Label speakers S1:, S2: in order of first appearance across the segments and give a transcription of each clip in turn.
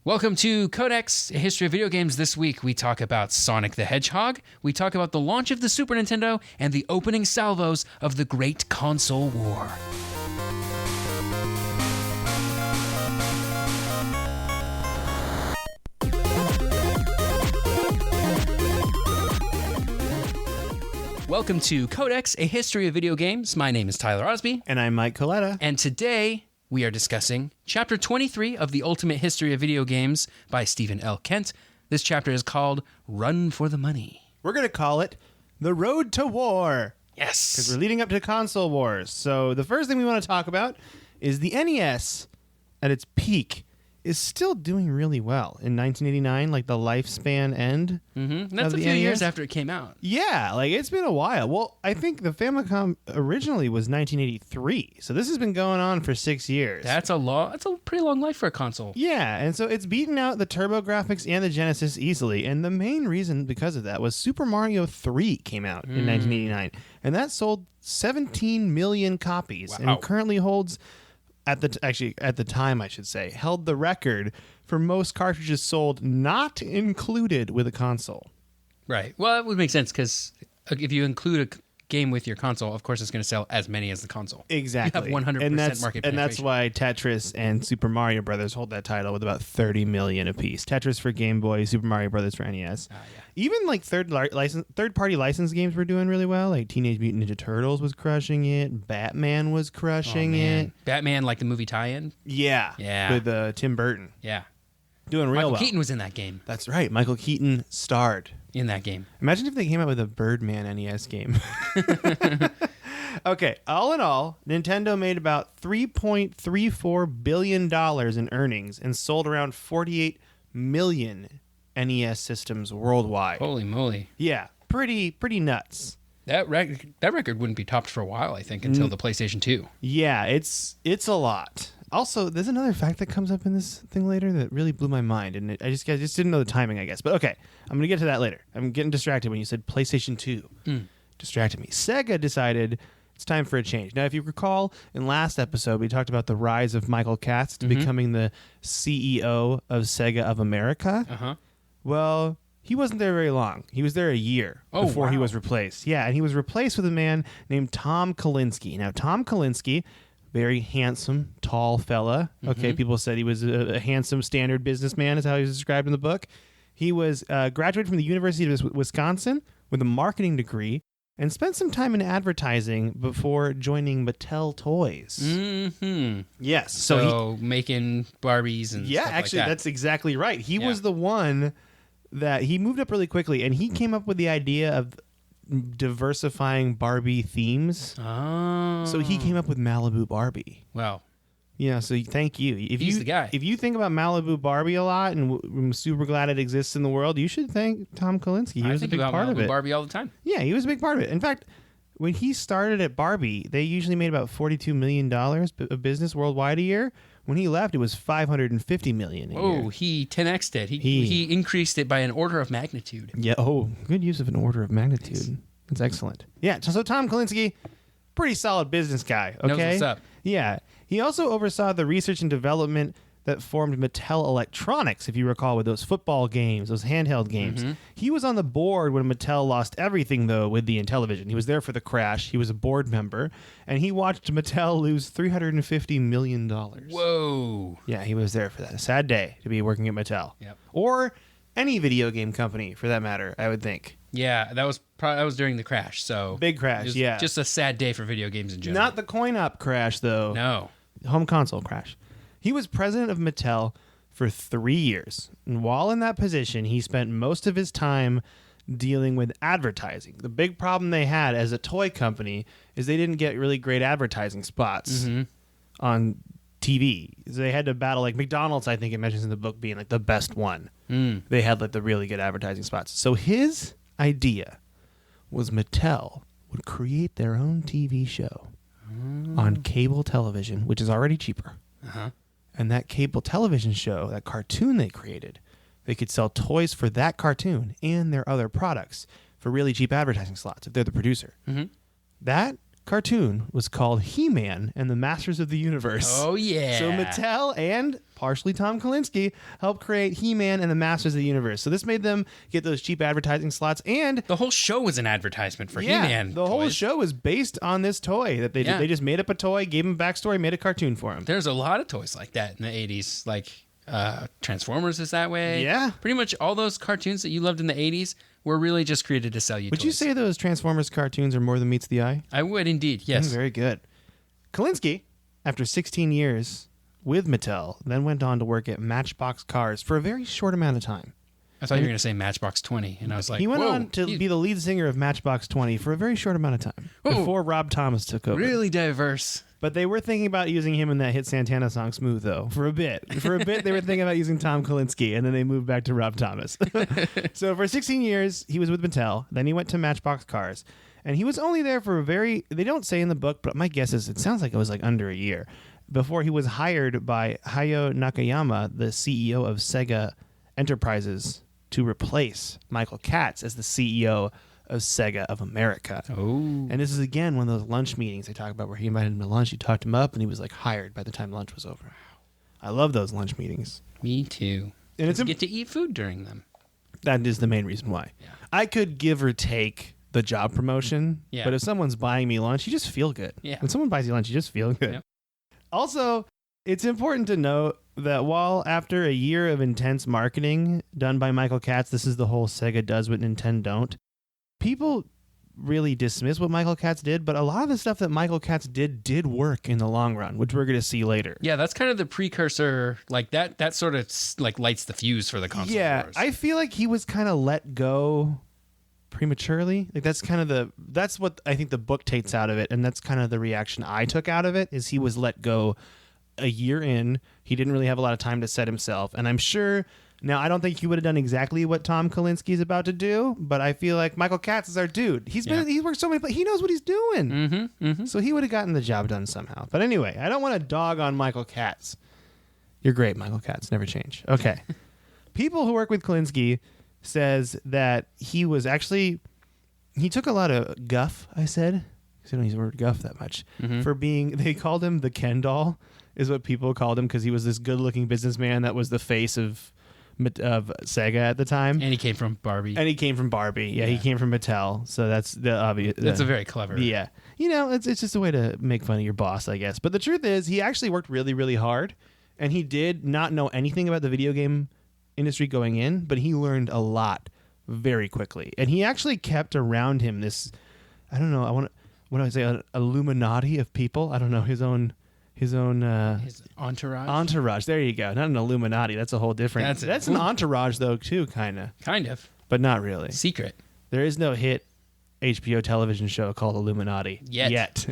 S1: Welcome to Codex, a history of video games. This week we talk about Sonic the Hedgehog, we talk about the launch of the Super Nintendo, and the opening salvos of the Great Console War. Welcome to Codex, a history of video games. My name is Tyler Osby.
S2: And I'm Mike Coletta.
S1: And today we are discussing Chapter 23 of The Ultimate History of Video Games by Stephen L. Kent. This chapter is called Run for the Money.
S2: We're going to call it The Road to War.
S1: Yes.
S2: Because we're leading up to console wars. So the first thing we want to talk about is the NES at its peak is still doing really well. In 1989, like the lifespan end.
S1: Mm-hmm. That's a few years after it came out.
S2: Yeah, like it's been a while. Well, I think the Famicom originally was 1983. So this has been going on for 6 years.
S1: That's a pretty long life for a console.
S2: Yeah, and so it's beaten out the TurboGrafx and the Genesis easily. And the main reason because of that was Super Mario 3 came out in 1989. And that sold 17 million copies.
S1: Wow.
S2: And currently holds... at the time, I should say, held the record for most cartridges sold not included with a console.
S1: Right. Well, it would make sense because if you include a game with your console, of course it's going to sell as many as the console.
S2: Exactly.
S1: You have 100% market penetration.
S2: And that's why Tetris and Super Mario Brothers hold that title with about 30 million apiece. Tetris for Game Boy, Super Mario Brothers for NES.
S1: Yeah.
S2: Even like third-party licensed games were doing really well. Like Teenage Mutant Ninja Turtles was crushing it. Batman was crushing it.
S1: Batman, like the movie tie-in?
S2: Yeah. With Tim Burton.
S1: Yeah.
S2: Doing real well.
S1: Michael Keaton was in that game.
S2: That's right. Michael Keaton starred
S1: in that game.
S2: Imagine if they came out with a Birdman NES game. Okay, all in all, Nintendo made about $3.34 billion in earnings and sold around 48 million NES systems worldwide.
S1: Holy moly.
S2: Yeah, pretty nuts.
S1: That record wouldn't be topped for a while, I think, until the PlayStation 2.
S2: Yeah, it's a lot. Also, there's another fact that comes up in this thing later that really blew my mind, and I just didn't know the timing, I guess. But okay, I'm going to get to that later. I'm getting distracted when you said PlayStation 2. Distracted me. Sega decided it's time for a change. Now, if you recall, in last episode, we talked about the rise of Michael Katz to becoming the CEO of Sega of America.
S1: Uh-huh.
S2: Well, he wasn't there very long. He was there a year before he was replaced. Yeah, and he was replaced with a man named Tom Kalinske. Now, Tom Kalinske... very handsome, tall fella. Okay, people said he was a handsome, standard businessman is how he was described in the book. He was graduated from the University of Wisconsin with a marketing degree and spent some time in advertising before joining Mattel Toys.
S1: Mm-hmm.
S2: Yes.
S1: So making Barbies and stuff
S2: actually,
S1: like that.
S2: That's exactly right. He was the one that he moved up really quickly, and he came up with the idea of diversifying Barbie themes.
S1: Oh.
S2: So he came up with Malibu Barbie.
S1: Wow.
S2: Yeah, so thank you.
S1: He's the guy.
S2: If you think about Malibu Barbie a lot, and I'm super glad it exists in the world, you should thank Tom Kalinske. He was a big part of it.
S1: Barbie all the time.
S2: Yeah, he was a big part of it. In fact, when he started at Barbie, they usually made about $42 million of business worldwide a year. When he left, it was $550 million a year.
S1: Oh, he 10x'd it. He increased it by an order of magnitude.
S2: Yeah. Oh, good use of an order of magnitude. Nice. That's excellent. Yeah. So Tom Kalinske, pretty solid business guy. Okay.
S1: Knows what's up.
S2: Yeah. He also oversaw the research and development that formed Mattel Electronics, if you recall, with those football games, those handheld games. He was on the board when Mattel lost everything, though, with the Intellivision. He was there for the crash. He was a board member, and he watched Mattel lose $350 million.
S1: Whoa.
S2: Yeah, he was there for that. A sad day to be working at Mattel.
S1: Yep.
S2: Or any video game company, for that matter, I would think.
S1: Yeah, that was during the crash, so...
S2: Big crash, yeah.
S1: Just a sad day for video games in general.
S2: Not the coin-op crash, though.
S1: No.
S2: Home console crash. He was president of Mattel for 3 years. And while in that position, he spent most of his time dealing with advertising. The big problem they had as a toy company is they didn't get really great advertising spots on TV. So they had to battle, like McDonald's, I think it mentions in the book, being like the best one. They had like the really good advertising spots. So his idea was Mattel would create their own TV show on cable television, which is already cheaper. And that cable television show, that cartoon they created, they could sell toys for that cartoon and their other products for really cheap advertising slots if they're the producer. That cartoon was called He-Man and the Masters of the Universe.
S1: Oh, yeah.
S2: So Mattel and partially Tom Kalinske helped create He-Man and the Masters of the Universe. So this made them get those cheap advertising slots. And
S1: the whole show was an advertisement for He-Man.
S2: The whole show was based on this toy that they did. They just made up a toy, gave him backstory, made a cartoon for him.
S1: There's a lot of toys like that in the 80s. Like Transformers is that way.
S2: Yeah.
S1: Pretty much all those cartoons that you loved in the 80s were really just created to sell you
S2: Would
S1: toys.
S2: you say those Transformers cartoons are more than meets the eye?
S1: I would indeed, yes.
S2: Very good. Kalinske, after 16 years with Mattel, then went on to work at Matchbox Cars for a very short amount of time.
S1: I thought you were going to say Matchbox 20, and I was like,
S2: he went
S1: whoa,
S2: on to be the lead singer of Matchbox 20 for a very short amount of time before Rob Thomas took over.
S1: really diverse.
S2: But they were thinking about using him in that hit Santana song "Smooth," though. For a bit, they were thinking about using Tom Kalinske, and then they moved back to Rob Thomas. So for 16 years, he was with Mattel. Then he went to Matchbox Cars, and he was only there for they don't say in the book, but my guess is it sounds like it was like under a year before he was hired by Hayao Nakayama, the CEO of Sega Enterprises, to replace Michael Katz as the CEO of Sega of America.
S1: Oh.
S2: And this is, again, one of those lunch meetings they talk about where he invited him to lunch, he talked him up, and he was like hired by the time lunch was over. I love those lunch meetings.
S1: Me too.
S2: And it's
S1: you get to eat food during them.
S2: That is the main reason why.
S1: Yeah.
S2: I could give or take the job promotion,
S1: Yeah.
S2: but if someone's buying me lunch, you just feel good.
S1: Yeah.
S2: When someone buys you lunch, you just feel good.
S1: Yep.
S2: Also, it's important to note that while after a year of intense marketing done by Michael Katz, this is the whole Sega does what Nintendo don't, people really dismiss what Michael Katz did, but a lot of the stuff that Michael Katz did work in the long run, which we're going to see later.
S1: Yeah, that's kind of the precursor, like that sort of like lights the fuse for the console wars.
S2: I feel like he was kind of let go prematurely. Like that's what I think the book takes out of it, and that's kind of the reaction I took out of it, is he was let go a year in. He didn't really have a lot of time to set himself, and I'm sure now I don't think he would have done exactly what Tom Kalinske is about to do, but I feel like Michael Katz is our dude. He's worked so many places. He knows what he's doing. So he would have gotten the job done somehow. But anyway, I don't want to dog on Michael Katz. You're great, Michael Katz. Never change. Okay. People who work with Kalinske says that he took a lot of guff, I said, because I don't use the word guff that much, for they called him the Ken doll, is what people called him, because he was this good-looking businessman that was the face of Sega at the time.
S1: And he came from Barbie.
S2: Yeah, he came from Mattel, so that's the obvious.
S1: That's a very clever.
S2: Yeah. It's just a way to make fun of your boss, I guess. But the truth is, he actually worked really, really hard, and he did not know anything about the video game industry going in, but he learned a lot very quickly. And he actually kept around him this, I don't know, what do I say, an Illuminati of people? I don't know, his
S1: entourage.
S2: Entourage. There you go. Not an Illuminati. That's a whole different. That's an entourage though too, kind of, but not really.
S1: Secret.
S2: There is no hit HBO television show called Illuminati yet.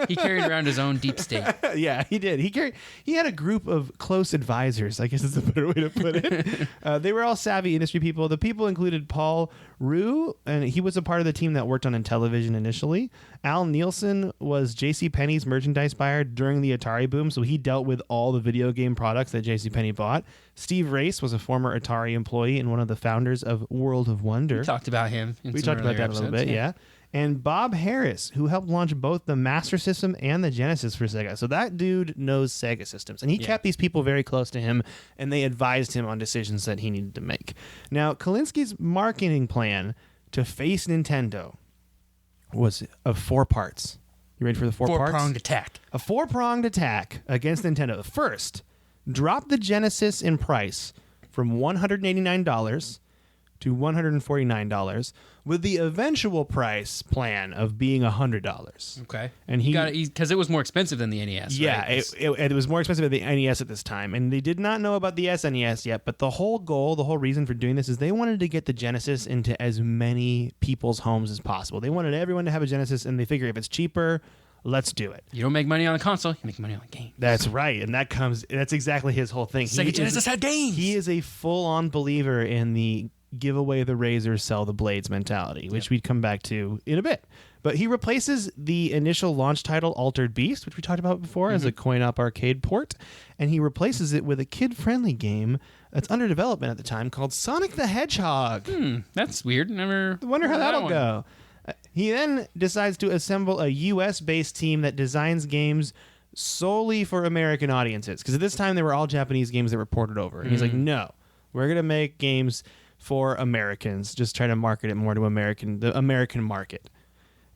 S1: He carried around his own deep state.
S2: Yeah, he did. He had a group of close advisors, I guess is a better way to put it. They were all savvy industry people. The people included Paul Rue, and he was a part of the team that worked on Intellivision initially. Al Nielsen was JCPenney's merchandise buyer during the Atari boom, so he dealt with all the video game products that JCPenney bought. Steve Race was a former Atari employee and one of the founders of World of Wonder.
S1: We talked about him.
S2: We talked about that a little bit, yeah. And Bob Harris, who helped launch both the Master System and the Genesis for Sega. So that dude knows Sega systems. And he kept these people very close to him, and they advised him on decisions that he needed to make. Now, Kalinsky's marketing plan to face Nintendo was of 4 parts. You ready for the 4 parts?
S1: Four-pronged attack.
S2: A 4-pronged attack against Nintendo. First, drop the Genesis in price from $189 to $149, with the eventual price plan of being $100.
S1: Okay.
S2: And
S1: because it was more expensive than the NES.
S2: Yeah,
S1: right?
S2: it was more expensive than the NES at this time, and they did not know about the SNES yet. But the whole reason for doing this is they wanted to get the Genesis into as many people's homes as possible. They wanted everyone to have a Genesis, and they figure if it's cheaper, let's do it.
S1: You don't make money on a console, you make money on a game.
S2: That's right, and that's exactly his whole thing.
S1: Sega Genesis had games.
S2: He is a full-on believer in the give away the razors, sell the blades mentality, which we'd come back to in a bit. But he replaces the initial launch title Altered Beast, which we talked about before, as a coin-op arcade port, and he replaces it with a kid-friendly game that's under development at the time called Sonic the Hedgehog.
S1: That's weird. Never
S2: wonder how that'll go. He then decides to assemble a U.S.-based team that designs games solely for American audiences. Because at this time, they were all Japanese games that were ported over. And he's like, no, we're going to make games for Americans. Just try to market it more to the American market.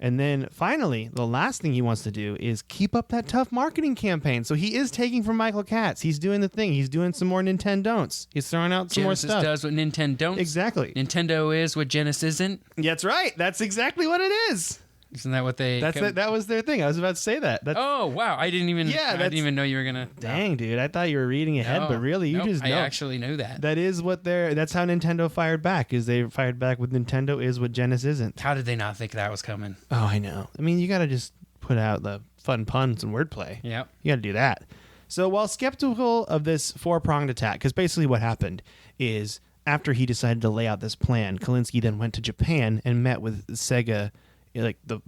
S2: And then finally, the last thing he wants to do is keep up that tough marketing campaign. So he is taking from Michael Katz. He's doing the thing. He's doing some more Nintendo-don'ts. He's throwing out some more stuff.
S1: Genesis does what Nintendo don't.
S2: Exactly.
S1: Nintendo is what Genesis isn't.
S2: That's right. That's exactly what it is.
S1: Isn't that what they...
S2: That was their thing. I was about to say that.
S1: Oh, wow. I didn't even know you were going to...
S2: Dang, dude. I thought you were reading ahead, but really, you just know.
S1: I actually know that.
S2: That is what that's how Nintendo fired back, is they fired back with Nintendo is what Genesis isn't.
S1: How did they not think that was coming?
S2: Oh, I know. I mean, you got to just put out the fun puns and wordplay.
S1: Yeah.
S2: You got to do that. So while skeptical of this four-pronged attack, because basically what happened is after he decided to lay out this plan, Kalinske then went to Japan and met with Sega, like the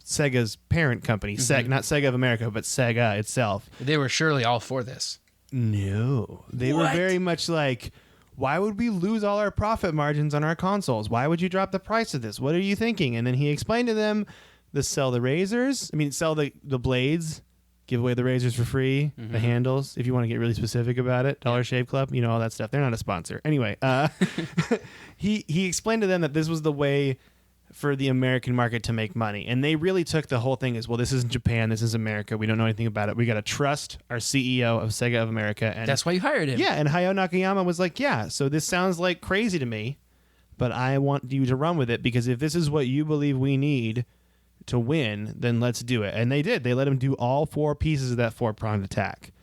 S2: Sega's parent company, not Sega of America, but Sega itself.
S1: They were surely all for this.
S2: No. They were very much like, why would we lose all our profit margins on our consoles? Why would you drop the price of this? What are you thinking? And then he explained to them, sell the blades, give away the razors for free, the handles, if you want to get really specific about it, Dollar Shave Club, all that stuff. They're not a sponsor. Anyway, he explained to them that this was the way for the American market to make money. And they really took the whole thing as, well, this isn't Japan, this is America. We don't know anything about it. We got to trust our CEO of Sega of America. And
S1: that's why you hired him.
S2: Yeah, and Hayao Nakayama was like, yeah, so this sounds like crazy to me, but I want you to run with it, because if this is what you believe we need to win, then let's do it. And they did. They let him do all four pieces of that four-pronged attack.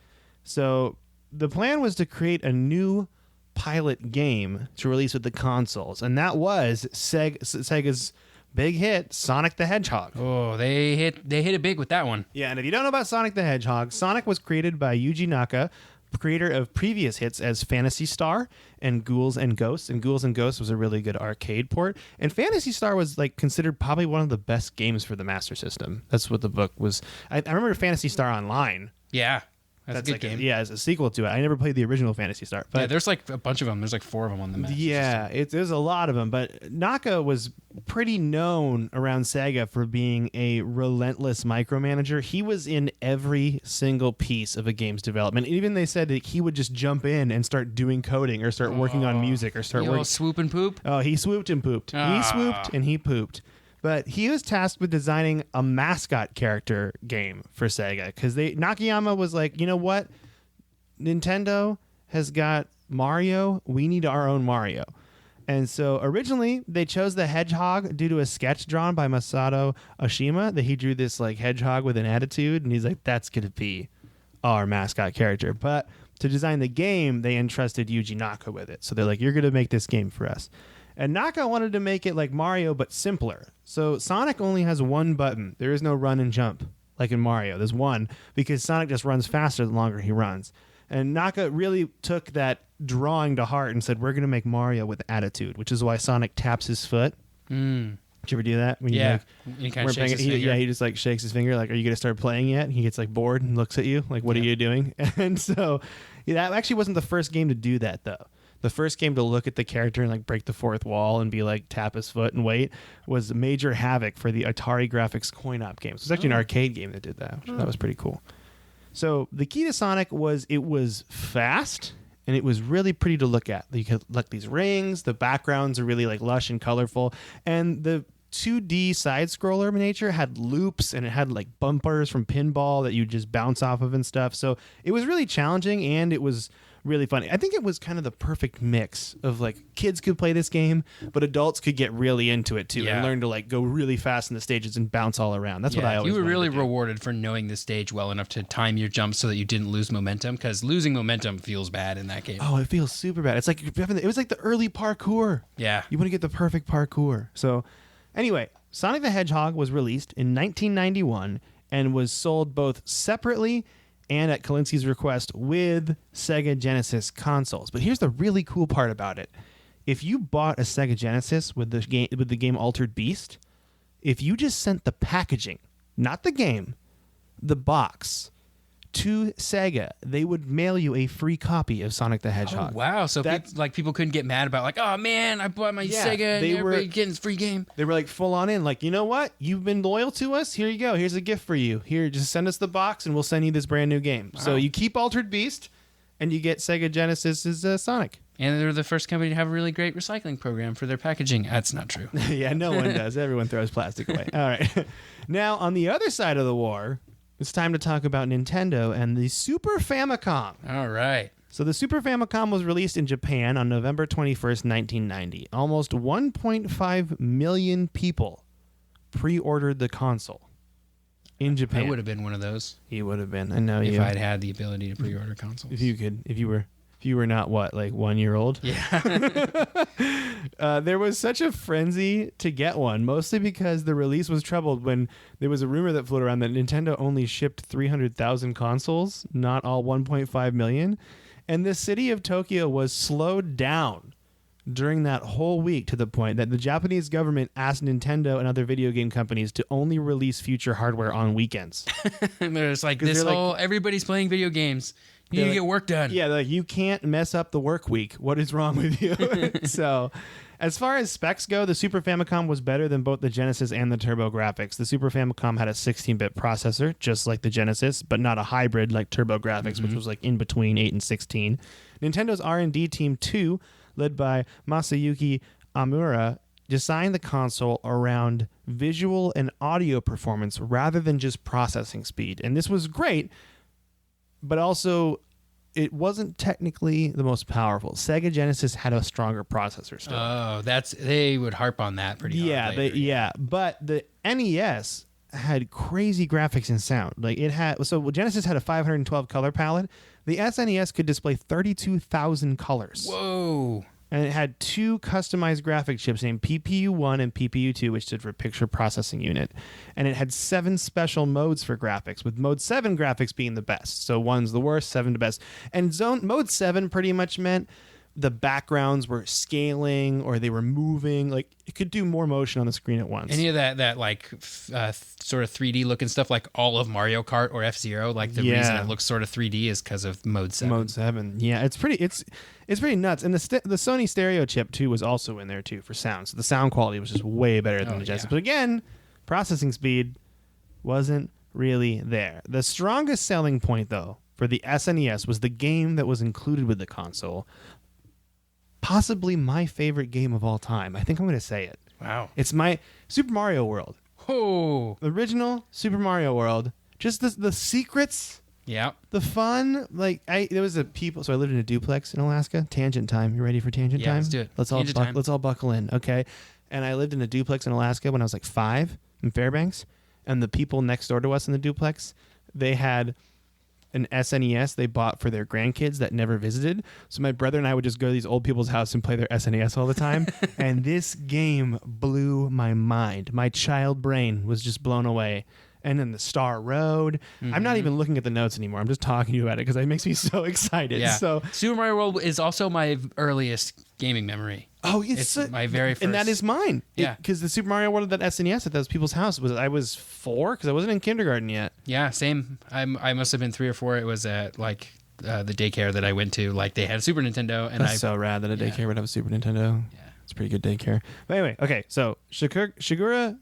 S2: So the plan was to create a new pilot game to release with the consoles, and that was Sega's big hit, Sonic the Hedgehog.
S1: Oh, they hit it big with that one.
S2: Yeah, and if you don't know about Sonic the Hedgehog, Sonic was created by Yuji Naka, creator of previous hits as Phantasy Star and Ghouls and Ghosts. And Ghouls and Ghosts was a really good arcade port. And Phantasy Star was considered probably one of the best games for the Master System. That's what the book was. I remember Phantasy Star Online.
S1: Yeah. That's a good game.
S2: As a sequel to it. I never played the original Phantasy Star. But
S1: there's a bunch of them. There's 4 of them on the Master System.
S2: There's a lot of them. But Naka was pretty known around Sega for being a relentless micromanager. He was in every single piece of a game's development. Even they said that he would just jump in and start doing coding or start working on music or start working.
S1: Swoop and poop?
S2: Oh, he swooped and pooped. He swooped and he pooped. But he was tasked with designing a mascot character game for Sega, because Nakayama was like, you know what? Nintendo has got Mario. We need our own Mario. And so originally they chose the hedgehog due to a sketch drawn by Masato Oshima, that he drew this hedgehog with an attitude, and he's like, that's going to be our mascot character. But to design the game, they entrusted Yuji Naka with it. So they're like, you're going to make this game for us. And Naka wanted to make it like Mario, but simpler. So Sonic only has one button. There is no run and jump like in Mario. There's one, because Sonic just runs faster the longer he runs. And Naka really took that drawing to heart and said, we're going to make Mario with attitude, which is why Sonic taps his foot. Did you ever do that? When
S1: he kind of shakes his finger.
S2: Yeah, he just shakes his finger like, are you going to start playing yet? And he gets bored and looks at you like, what are you doing? And so that actually wasn't the first game to do that, though. The first game to look at the character and break the fourth wall and be tap his foot and wait was Major Havoc for the Atari Graphics coin-op games. It was actually an arcade game that did that. That was pretty cool. So the key to Sonic was it was fast and it was really pretty to look at. You could these rings, the backgrounds are really lush and colorful, and the 2D side-scroller nature had loops, and it had bumpers from pinball that you just bounce off of and stuff. So it was really challenging, and it was really funny. I think it was kind of the perfect mix of kids could play this game, but adults could get really into it too and learn to go really fast in the stages and bounce all around. That's what I always.
S1: You were really rewarded for knowing the stage well enough to time your jumps so that you didn't lose momentum, because losing momentum feels bad in that game.
S2: Oh, it feels super bad. It's it was the early parkour.
S1: Yeah,
S2: you want to get the perfect parkour. So anyway, Sonic the Hedgehog was released in 1991 and was sold both separately and at Kalinsky's request with Sega Genesis consoles. But here's the really cool part about it. If you bought a Sega Genesis with the game Altered Beast, if you just sent the packaging, not the game, the box, to Sega, they would mail you a free copy of Sonic the Hedgehog.
S1: Oh, wow. So people couldn't get mad about like, oh man, I bought my Sega and everybody getting this free game.
S2: They were like full on in, like, you know what? You've been loyal to us. Here you go. Here's a gift for you. Here, just send us the box and we'll send you this brand new game. Wow. So you keep Altered Beast and you get Sega Genesis's Sonic.
S1: And they're the first company to have a really great recycling program for their packaging. That's not true.
S2: Yeah, no one does. Everyone throws plastic away. All right. Now, on the other side of the war, it's time to talk about Nintendo and the Super Famicom.
S1: All right.
S2: So the Super Famicom was released in Japan on November 21st, 1990. Almost 1.5 million people pre-ordered the console in Japan.
S1: I would have been one of those.
S2: You would have been. I know
S1: if
S2: you.
S1: I'd had the ability to pre-order consoles.
S2: If you were not what, like 1 year old?
S1: Yeah.
S2: There was such a frenzy to get one, mostly because the release was troubled when there was a rumor that floated around that Nintendo only shipped 300,000 consoles, not all 1.5 million. And the city of Tokyo was slowed down during that whole week to the point that the Japanese government asked Nintendo and other video game companies to only release future hardware on weekends.
S1: And there's like this whole, everybody's playing video games. You need to get work done.
S2: Yeah, like you can't mess up the work week. What is wrong with you? So, as far as specs go, the Super Famicom was better than both the Genesis and the TurboGrafx. The Super Famicom had a 16-bit processor, just like the Genesis, but not a hybrid like TurboGrafx, which was like in between 8 and 16. Nintendo's R&D team 2, led by Masayuki Amura, designed the console around visual and audio performance rather than just processing speed. And this was great, but also it wasn't technically the most powerful. Sega Genesis had a stronger processor still.
S1: Oh, they would harp on that pretty hard.
S2: But the NES had crazy graphics and sound. Like Genesis had a 512 color palette. The SNES could display 32,000 colors.
S1: Whoa.
S2: And it had two customized graphic chips named PPU-1 and PPU-2, which stood for Picture Processing Unit. And it had 7 special modes for graphics, with Mode 7 graphics being the best. So 1's the worst, 7 the best. And Mode 7 pretty much meant the backgrounds were scaling or they were moving. Like, it could do more motion on the screen at once.
S1: Any of that like sort of 3D looking stuff, like all of Mario Kart or F-Zero, like the reason it looks sort of 3D is because of Mode 7.
S2: Mode 7, yeah, it's pretty nuts. And the Sony stereo chip too was also in there too for sound. So the sound quality was just way better than the Genesis. But again, processing speed wasn't really there. The strongest selling point though for the SNES was the game that was included with the console. Possibly my favorite game of all time. I think I'm going to say it.
S1: Wow.
S2: It's my Super Mario World.
S1: Oh.
S2: The original Super Mario World. Just the secrets.
S1: Yeah.
S2: The fun. Like, there was so I lived in a duplex in Alaska. Tangent time. You ready for tangent time?
S1: Let's do it.
S2: Let's all buckle in, okay? And I lived in a duplex in Alaska when I was like 5 in Fairbanks. And the people next door to us in the duplex, they had an SNES they bought for their grandkids that never visited. So my brother and I would just go to these old people's house and play their SNES all the time. And this game blew my mind. My child brain was just blown away. And then the Star Road. I'm not even looking at the notes anymore. I'm just talking to you about it because it makes me so excited.
S1: Yeah.
S2: So
S1: Super Mario World is also my earliest gaming memory.
S2: Oh,
S1: it's my very first.
S2: And that is mine.
S1: Yeah.
S2: Because the Super Mario World, that SNES at those people's house, I was 4 because I wasn't in kindergarten yet.
S1: Yeah, same. I must have been 3 or 4. It was at like the daycare that I went to. Like they had a Super Nintendo. And
S2: That's so rad that a daycare would have a Super Nintendo. Yeah. It's a pretty good daycare. But anyway, okay, so Shigeru,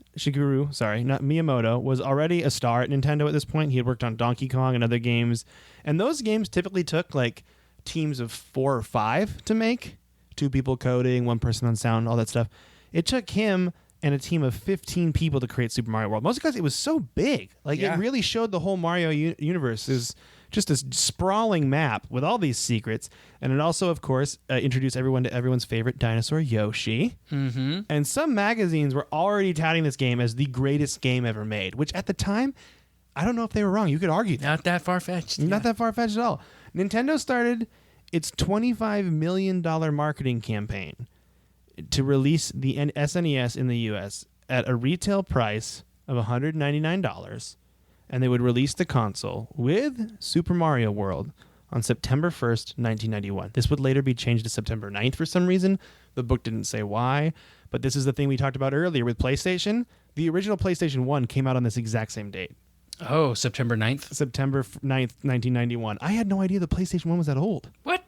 S2: not Miyamoto, was already a star at Nintendo at this point. He had worked on Donkey Kong and other games. And those games typically took like teams of 4 or 5 to make. 2 people coding, 1 person on sound, all that stuff. It took him and a team of 15 people to create Super Mario World. Mostly because it was so big. Like it really showed the whole Mario universe is just this sprawling map with all these secrets. And it also, of course, introduced everyone to everyone's favorite dinosaur, Yoshi. Mm-hmm. And some magazines were already touting this game as the greatest game ever made, which at the time, I don't know if they were wrong. You could argue that.
S1: Not that far-fetched.
S2: Not that far-fetched at all. Nintendo started its $25 million marketing campaign to release the SNES in the U.S. at a retail price of $199, and they would release the console with Super Mario World on September 1st, 1991. This would later be changed to September 9th for some reason. The book didn't say why, but this is the thing we talked about earlier with PlayStation. The original PlayStation 1 came out on this exact same date.
S1: Oh, September 9th?
S2: September 9th, 1991. I had no idea the PlayStation 1 was that old.
S1: What?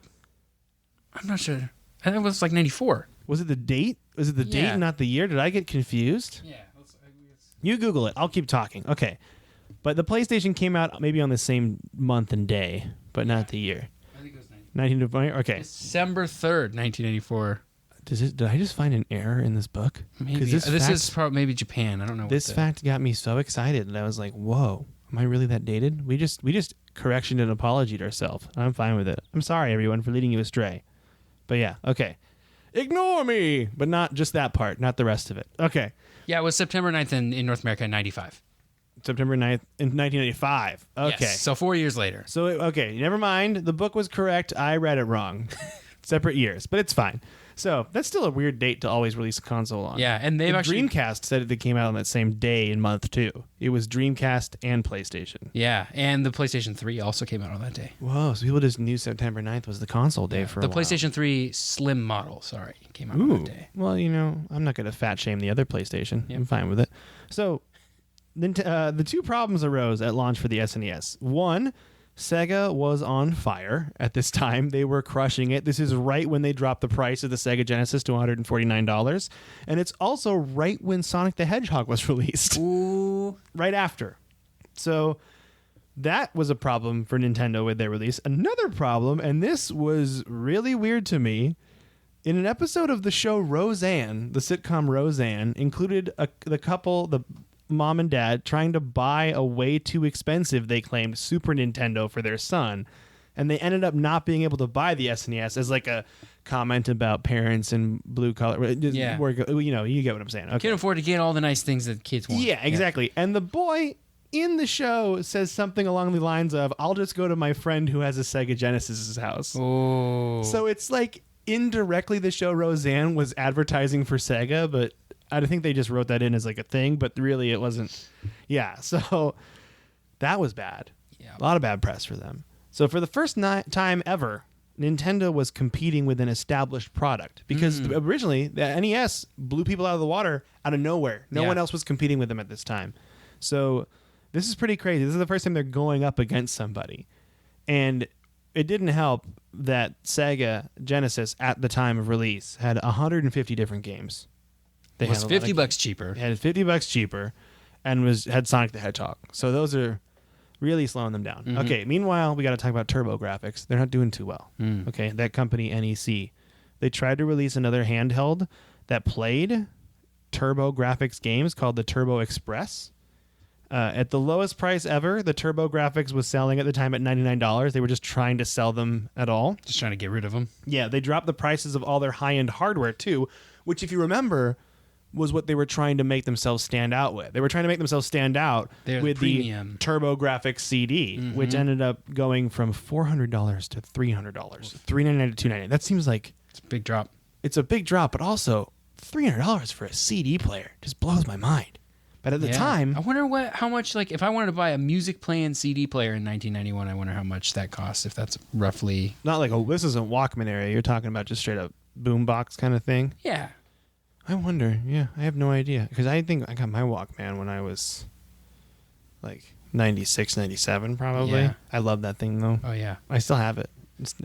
S1: I'm not sure. I think it was like 94.
S2: Was it the date? Was it the date
S1: Yeah.
S2: and not the year? Did I get confused?
S1: Yeah.
S2: You Google it. I'll keep talking. Okay. But the PlayStation came out maybe on the same month and day, but not the year.
S1: I think it was
S2: 1920. Okay.
S1: December 3rd, 1984.
S2: Did I just find an error in this book?
S1: Maybe.
S2: This
S1: is probably maybe Japan. I don't know.
S2: This fact got me so excited that I was like, "Whoa, am I really that dated?" We just correction and apologied ourselves. I'm fine with it. I'm sorry, everyone, for leading you astray. But yeah, okay. Ignore me, but not just that part, not the rest of it. Okay.
S1: Yeah, it was September 9th in North America in 95.
S2: September 9th in 1985. Okay.
S1: Yes, so 4 years later.
S2: So, okay, never mind. The book was correct. I read it wrong. Separate years, but it's fine. So, that's still a weird date to always release a console on.
S1: Yeah, and they've actually...
S2: Dreamcast said they came out on that same day and month, too. It was Dreamcast and PlayStation.
S1: Yeah, and the PlayStation 3 also came out on that day.
S2: Whoa, so people just knew September 9th was the console day for a
S1: The
S2: while.
S1: PlayStation 3 Slim model, came out on that day.
S2: Well, I'm not going to fat shame the other PlayStation. Yep. I'm fine with it. So, the two problems arose at launch for the SNES. One, Sega was on fire at this time. They were crushing it. This is right when they dropped the price of the Sega Genesis to $149. And it's also right when Sonic the Hedgehog was released.
S1: Ooh.
S2: Right after. So that was a problem for Nintendo with their release. Another problem, and this was really weird to me, in an episode of the show Roseanne, the sitcom Roseanne, included the couple, the mom and dad, trying to buy a way too expensive, they claimed, Super Nintendo for their son. And they ended up not being able to buy the SNES as like a comment about parents and blue collar.
S1: Yeah.
S2: You get what I'm saying. Okay.
S1: Can't afford to get all the nice things that kids want.
S2: Yeah, exactly. Yeah. And the boy in the show says something along the lines of, I'll just go to my friend who has a Sega Genesis' house.
S1: Oh.
S2: So it's like indirectly the show Roseanne was advertising for Sega, but I think they just wrote that in as like a thing, but really it wasn't. Yeah, so that was bad.
S1: Yeah.
S2: A lot of bad press for them. So for the first time ever, Nintendo was competing with an established product because originally the NES blew people out of the water out of nowhere. No one else was competing with them at this time. So this is pretty crazy. This is the first time they're going up against somebody. And it didn't help that Sega Genesis at the time of release had 150 different games.
S1: It was $50 cheaper.
S2: It had $50 cheaper and had Sonic the Hedgehog. So those are really slowing them down. Mm-hmm. Okay, meanwhile, we got to talk about Turbo Graphics. They're not doing too well. Okay, that company, NEC. They tried to release another handheld that played Turbo Graphics games called the Turbo Express. At the lowest price ever, the Turbo Graphics was selling at the time at $99. They were just trying to sell them at all.
S1: Just trying to get rid of them.
S2: Yeah, they dropped the prices of all their high-end hardware, too, which, if you remember, was what they were trying to make themselves stand out with. They were trying to make themselves stand out with the Turbo Graphics CD, which ended up going from $400 to $300, $399 to $299. That seems like
S1: it's a big drop.
S2: It's a big drop, but also $300 for a CD player just blows my mind. But at the time,
S1: I wonder how much, like, if I wanted to buy a music playing CD player in 1991, I wonder how much that costs. If that's roughly
S2: not like this isn't Walkman area. You're talking about just straight up boombox kind of thing.
S1: Yeah.
S2: I wonder. Yeah, I have no idea. Because I think I got my Walkman when I was like 96, 97 probably.
S1: Yeah.
S2: I love that thing though.
S1: Oh, yeah.
S2: I still have it.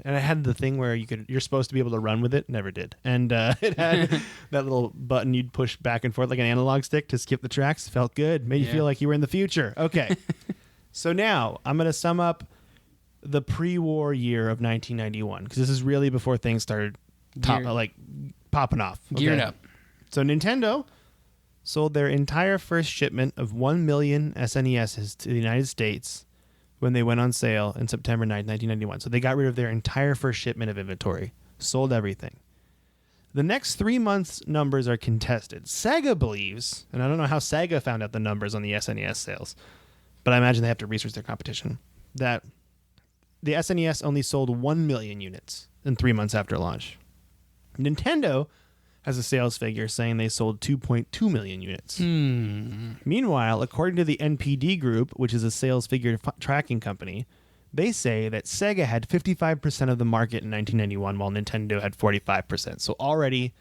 S2: And I had the thing where you're supposed to be able to run with it. Never did. And it had that little button you'd push back and forth like an analog stick to skip the tracks. Felt good. Made you feel like you were in the future. Okay. So now I'm going to sum up the pre-war year of 1991. Because this is really before things started popping off. Okay?
S1: Geared up.
S2: So Nintendo sold their entire first shipment of 1 million SNESs to the United States when they went on sale in September 9th, 1991. So they got rid of their entire first shipment of inventory, sold everything. The next 3 months' numbers are contested. Sega believes, and I don't know how Sega found out the numbers on the SNES sales, but I imagine they have to research their competition, that the SNES only sold 1 million units in 3 months after launch. Nintendo has a sales figure saying they sold 2.2 million units. Meanwhile, according to the NPD Group, which is a sales figure tracking company, they say that Sega had 55% of the market in 1991 while Nintendo had 45%. So already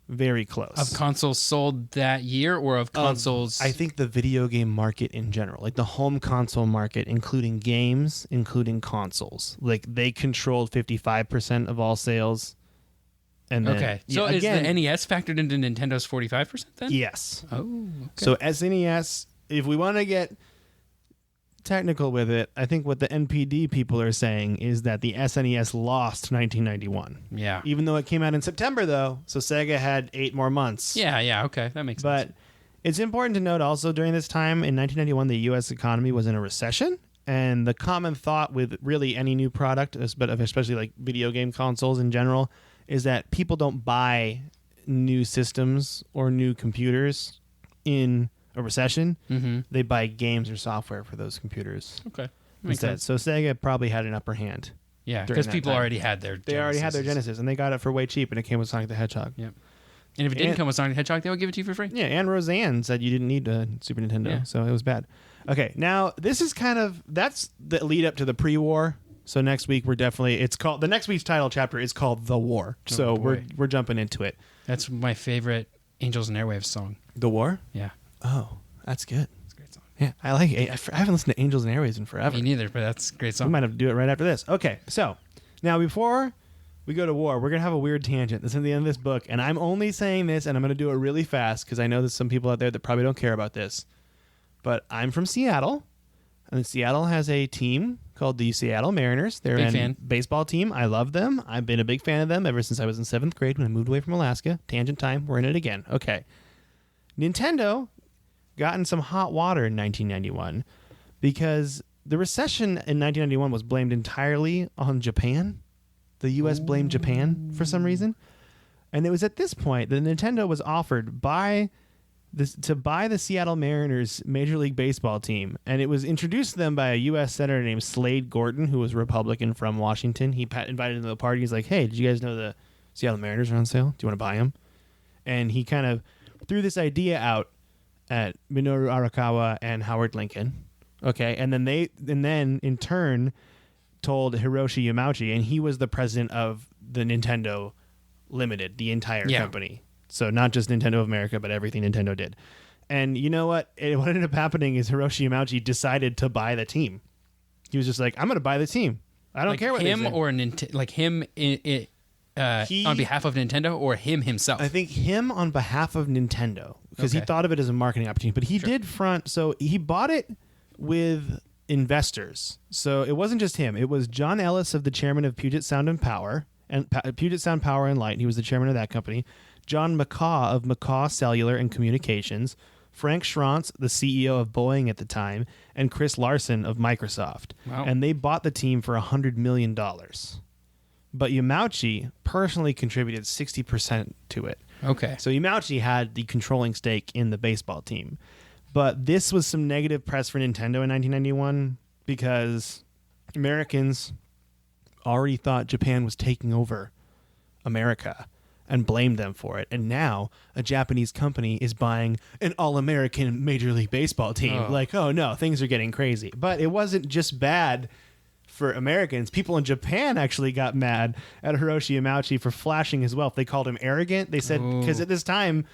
S2: very close.
S1: Of consoles sold that year, or of consoles?
S2: I think the video game market in general, like the home console market, including games, including consoles, like they controlled 55% of all sales. And then,
S1: okay, so is the NES factored into Nintendo's 45% then?
S2: Yes.
S1: Oh, okay.
S2: So SNES, if we want to get technical with it, I think what the NPD people are saying is that the SNES lost 1991.
S1: Yeah.
S2: Even though it came out in September, though, so Sega had 8 more months.
S1: Yeah, okay, that makes sense.
S2: But it's important to note also during this time in 1991, the U.S. economy was in a recession, and the common thought with really any new product, but especially like video game consoles in general, is that people don't buy new systems or new computers in a recession.
S1: Mm-hmm.
S2: They buy games or software for those computers.
S1: Okay.
S2: Instead. So Sega probably had an upper hand.
S1: Yeah, because people already had their Genesis.
S2: They already had their Genesis, and they got it for way cheap, and it came with Sonic the Hedgehog.
S1: Yep. And if it didn't come with Sonic the Hedgehog, they would give it to you for free.
S2: Yeah, and Roseanne said you didn't need a Super Nintendo, so it was bad. Okay, now this is that's the lead up to the pre-war. So next week the next week's title chapter is called The War. So we're jumping into it.
S1: That's my favorite Angels and Airwaves song.
S2: The War?
S1: Yeah.
S2: Oh, that's good.
S1: It's a great song.
S2: Yeah, I like it. I haven't listened to Angels and Airwaves in forever.
S1: Me neither, but that's a great song.
S2: We might have to do it right after this. Okay, so now before we go to war, we're going to have a weird tangent. This is the end of this book, and I'm only saying this, and I'm going to do it really fast because I know there's some people out there that probably don't care about this. But I'm from Seattle, and Seattle has a team called the Seattle Mariners. They're a baseball team. I love them. I've been a big fan of them ever since I was in 7th grade when I moved away from Alaska. Tangent time. We're in it again. Okay. Nintendo got in some hot water in 1991 because the recession in 1991 was blamed entirely on Japan. The U.S. blamed Japan for some reason. And it was at this point that Nintendo was offered to buy the Seattle Mariners Major League Baseball team. And it was introduced to them by a U.S. Senator named Slade Gorton, who was a Republican from Washington. He invited them to the party. He's like, hey, did you guys know the Seattle Mariners are on sale? Do you want to buy them? And he kind of threw this idea out at Minoru Arakawa and Howard Lincoln. Okay, and then in turn told Hiroshi Yamauchi, and he was the president of the Nintendo Limited, the entire company. So not just Nintendo of America, but everything Nintendo did. And you know what? What ended up happening is Hiroshi Yamauchi decided to buy the team. He was just like, I'm going to buy the team. I don't care what
S1: him
S2: they say.
S1: Or like him on behalf of Nintendo, or him himself.
S2: I think him on behalf of Nintendo, because he thought of it as a marketing opportunity. But he did front. So he bought it with investors. So it wasn't just him. It was John Ellis, the chairman of Puget Sound and Power and Light. He was the chairman of that company. John McCaw of McCaw Cellular and Communications, Frank Schrantz, the CEO of Boeing at the time, and Chris Larson of Microsoft.
S1: Wow.
S2: And they bought the team for $100 million. But Yamauchi personally contributed 60% to it.
S1: Okay.
S2: So Yamauchi had the controlling stake in the baseball team. But this was some negative press for Nintendo in 1991 because Americans already thought Japan was taking over America and blamed them for it. And now a Japanese company is buying an all-American Major League Baseball team. Like, oh no, things are getting crazy. But it wasn't just bad for Americans. People in Japan actually got mad at Hiroshi Yamauchi for flashing his wealth. They called him arrogant. They said, because at this time,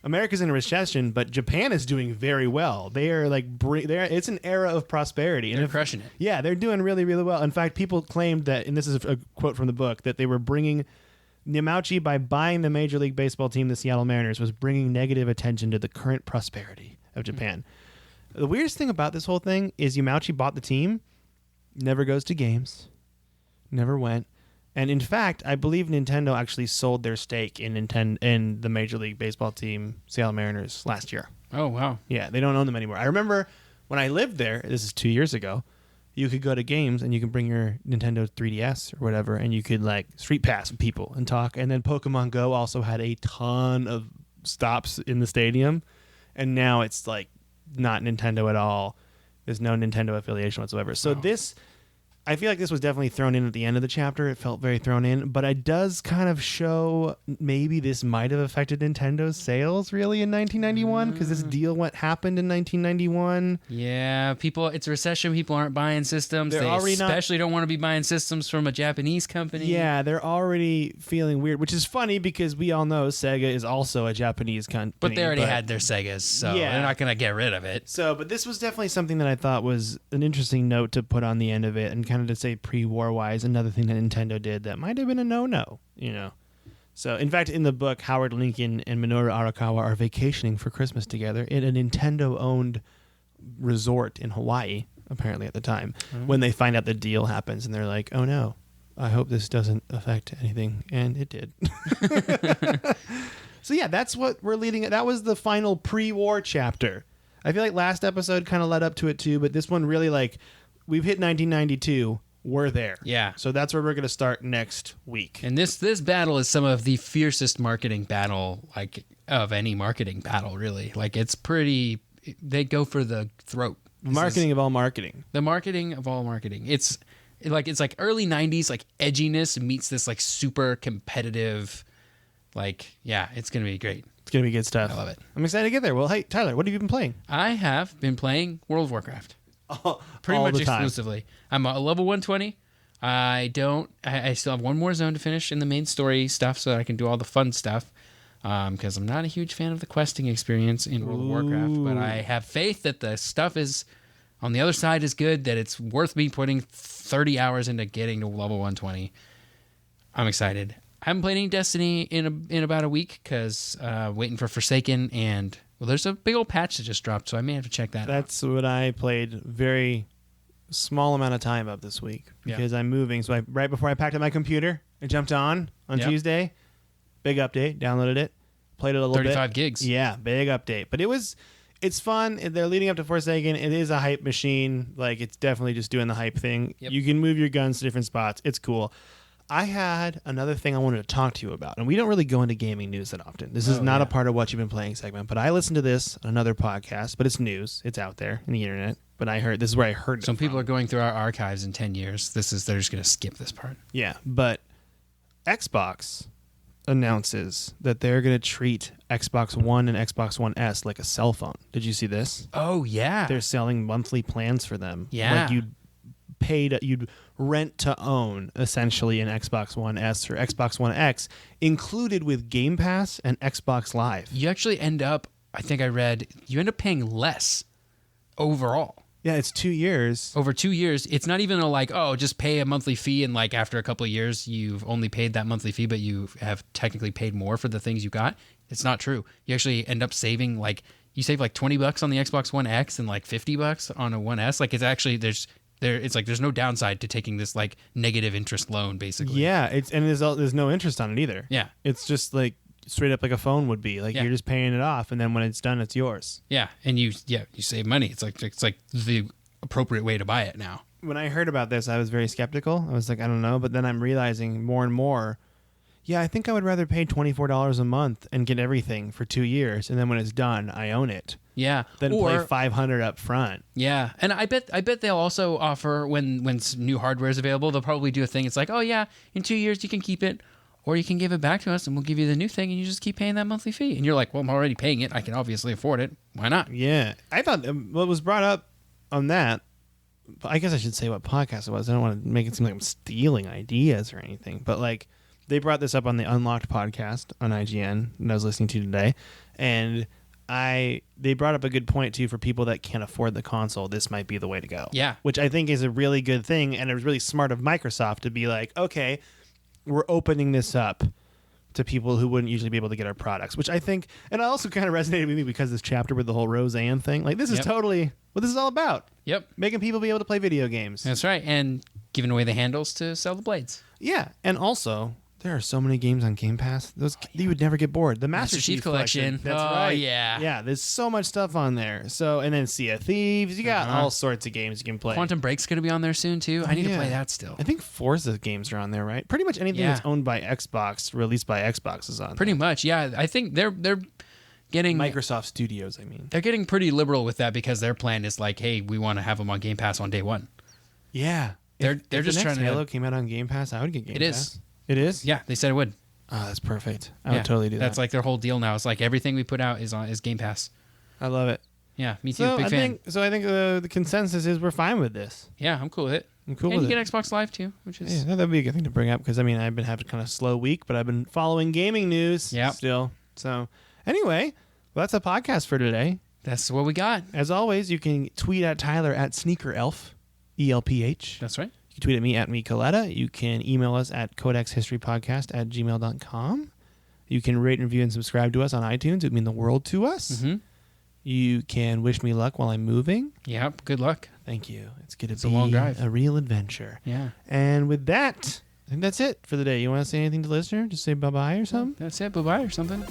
S2: America's in a recession, but Japan is doing very well. They are like, it's an era of prosperity.
S1: They're crushing it.
S2: Yeah, they're doing really, really well. In fact, people claimed that, and this is a quote from the book, that they were bringing Yamauchi, by buying the Major League Baseball team, the Seattle Mariners, was bringing negative attention to the current prosperity of Japan. The weirdest thing about this whole thing is Yamauchi bought the team, never goes to games, never went. And in fact, I believe Nintendo actually sold their stake in the Major League Baseball team, Seattle Mariners, last year.
S1: Oh, wow.
S2: Yeah, they don't own them anymore. I remember when I lived there, this is 2 years ago, you could go to games and you can bring your Nintendo 3DS or whatever, and you could like street pass with people and talk. And then Pokemon Go also had a ton of stops in the stadium. And now it's like not Nintendo at all. There's no Nintendo affiliation whatsoever. So this, I feel like this was definitely thrown in at the end of the chapter. It felt very thrown in, but it does kind of show maybe this might have affected Nintendo's sales really in 1991 because this deal happened in 1991.
S1: Yeah, it's a recession. People aren't buying systems.
S2: They're
S1: they
S2: already
S1: especially don't want to be buying systems from a Japanese company.
S2: Yeah, they're already feeling weird, which is funny because we all know Sega is also a Japanese company.
S1: But they already had their Segas, so they're not going to get rid of it.
S2: So, but this was definitely something that I thought was an interesting note to put on the end of it and kind of to say pre-war wise, another thing that Nintendo did that might have been a no-no, So, in fact, in the book, Howard Lincoln and Minoru Arakawa are vacationing for Christmas together in a Nintendo-owned resort in Hawaii, apparently at the time, when they find out the deal happens, and they're like, oh no, I hope this doesn't affect anything, and it did. So yeah, that's what we're leading at. That was the final pre-war chapter. I feel like last episode kind of led up to it too, but this one really we've hit 1992. We're there.
S1: Yeah.
S2: So that's where we're going to start next week.
S1: And this battle is some of the fiercest marketing battle, of any marketing battle, really. It's pretty. They go for the throat.
S2: Marketing of all marketing.
S1: The marketing of all marketing. It's like early 90s, edginess meets this super competitive. It's going to be great.
S2: It's going to be good stuff.
S1: I love it.
S2: I'm excited to get there. Well, hey, Tyler, what have you been playing?
S1: I have been playing World of Warcraft. Pretty much exclusively. I'm a level 120. I still have one more zone to finish in the main story stuff so that I can do all the fun stuff. Because I'm not a huge fan of the questing experience in World of Warcraft, but I have faith that the stuff is on the other side is good, that it's worth me putting 30 hours into getting to level 120. I'm excited. I haven't played any Destiny in about a week because waiting for Forsaken and... Well, there's a big old patch that just dropped, so I may have to check that out.
S2: That's what I played very small amount of time of this week because I'm moving. So right before I packed up my computer, I jumped on Tuesday. Big update. Downloaded it. Played it a little
S1: 35
S2: bit.
S1: gigs.
S2: Yeah, big update. But it's fun. They're leading up to Forsaken. It is a hype machine. It's definitely just doing the hype thing. Yep. You can move your guns to different spots. It's cool. I had another thing I wanted to talk to you about, and we don't really go into gaming news that often. This is not a part of what you've been playing segment, but I listened to this on another podcast, but it's news. It's out there in the internet, but this is where I heard it.
S1: Some people are going through our archives in 10 years. They're just going to skip this part.
S2: Yeah, but Xbox announces that they're going to treat Xbox One and Xbox One S like a cell phone. Did you see this?
S1: Oh, yeah.
S2: They're selling monthly plans for them.
S1: Yeah.
S2: You'd rent to own essentially an Xbox One S or Xbox One X included with Game Pass and Xbox Live.
S1: You actually end up, I think I read, you end up paying less overall.
S2: Yeah, it's 2 years.
S1: Over 2 years, it's not even just pay a monthly fee and after a couple of years you've only paid that monthly fee, but you have technically paid more for the things you got. It's not true. You actually end up saving you save $20 on the Xbox One X and $50 on a One S. It's actually there's no downside to taking this negative interest loan basically.
S2: Yeah, there's no interest on it either.
S1: Yeah.
S2: It's just straight up like a phone would be. You're just paying it off and then when it's done it's yours.
S1: Yeah, and you save money. It's the appropriate way to buy it now.
S2: When I heard about this, I was very skeptical. I was I don't know, but then I'm realizing more and more, I think I would rather pay $24 a month and get everything for 2 years and then when it's done, I own it.
S1: Yeah,
S2: Then play $500 up front.
S1: Yeah, and I bet they'll also offer when new hardware is available, they'll probably do a thing. It's in 2 years you can keep it, or you can give it back to us and we'll give you the new thing, and you just keep paying that monthly fee. And you're well, I'm already paying it. I can obviously afford it. Why not?
S2: Yeah, I thought what was brought up on that. I guess I should say what podcast it was. I don't want to make it seem like I'm stealing ideas or anything, but they brought this up on the Unlocked podcast on IGN that I was listening to today, and they brought up a good point too for people that can't afford the console. This might be the way to go.
S1: Yeah,
S2: which I think is a really good thing, and it was really smart of Microsoft to be okay, we're opening this up to people who wouldn't usually be able to get our products. Which I think, and it also kind of resonated with me because this chapter with the whole Roseanne thing. This is totally what this is all about.
S1: Yep,
S2: making people be able to play video games.
S1: That's right, and giving away the handles to sell the blades.
S2: Yeah, and also. There are so many games on Game Pass. You would never get bored. The Master Chief Collection.
S1: That's right. Yeah.
S2: Yeah, there's so much stuff on there. So, and then Sea of Thieves. You got all sorts of games you can play.
S1: Quantum Break's going to be on there soon, too. I need to play that still.
S2: I think Forza games are on there, right? Pretty much anything that's owned by Xbox, released by Xbox is on
S1: Pretty much, yeah. I think they're getting...
S2: Microsoft Studios, I mean.
S1: They're getting pretty liberal with that because their plan is hey, we want to have them on Game Pass on day one.
S2: Yeah.
S1: They're
S2: if
S1: just
S2: the next
S1: trying
S2: Halo
S1: to.
S2: came out on Game Pass, I would get Game
S1: It
S2: Pass.
S1: is.
S2: It is?
S1: Yeah, they said it would.
S2: Oh, that's perfect. I would totally do that.
S1: That's like their whole deal now. It's like everything we put out is Game Pass.
S2: I love it.
S1: Yeah, me too. Big fan.
S2: I think the consensus is we're fine with this.
S1: Yeah, I'm cool with it.
S2: I'm cool
S1: and
S2: with
S1: you
S2: it.
S1: get Xbox Live too, which is
S2: Yeah, that'd be a good thing to bring up because, I mean, I've been having kind of slow week, but I've been following gaming news still. So anyway, well, that's a podcast for today.
S1: That's what we got.
S2: As always, you can tweet at Tyler at SneakerElf, ELPH.
S1: That's right.
S2: You can tweet at me at MeColetta. You can email us at codexhistorypodcast@gmail.com. You can rate, review, and subscribe to us on iTunes. It would mean the world to us.
S1: Mm-hmm.
S2: You can wish me luck while I'm moving.
S1: Yep. Good luck.
S2: Thank you. It's going to be
S1: a long drive.
S2: A real adventure.
S1: Yeah.
S2: And with that, I think that's it for the day. You want to say anything to the listener? Just say bye-bye or something?
S1: That's it. Bye-bye or something.